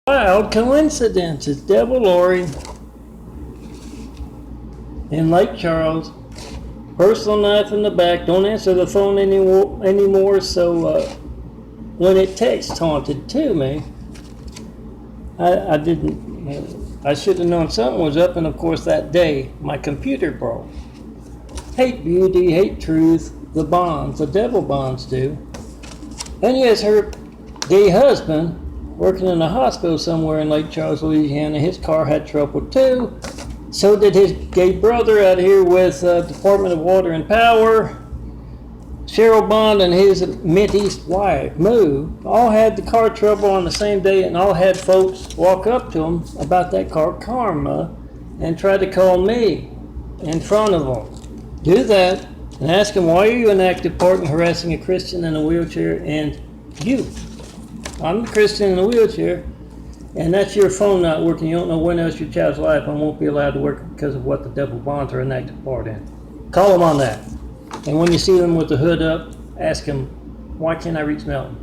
Wild coincidences. Devil Lori in Lake Charles. Personal knife in the back. Don't answer the phone anymore. So when it text taunted to me, I didn't. I should have known something was up. And of course, that day my computer broke. Hate beauty, hate truth. The bonds, the devil bonds do. And yes, her gay husband, working in a hospital somewhere in Lake Charles, Louisiana, his car had trouble too. So did his gay brother out here with Department of Water and Power. Cheryl Bond and his Mideast wife, Moo, all had the car trouble on the same day and all had folks walk up to them about that car karma and try to call me in front of them. Do that and ask him, why are you an active part in harassing a Christian in a wheelchair and you? I'm a Christian in a wheelchair, and that's your phone not working. You don't know when else your child's life and won't be allowed to work because of what the devil bonds are an active part in. Call them on that. And when you see them with the hood up, ask them, why can't I reach Melton?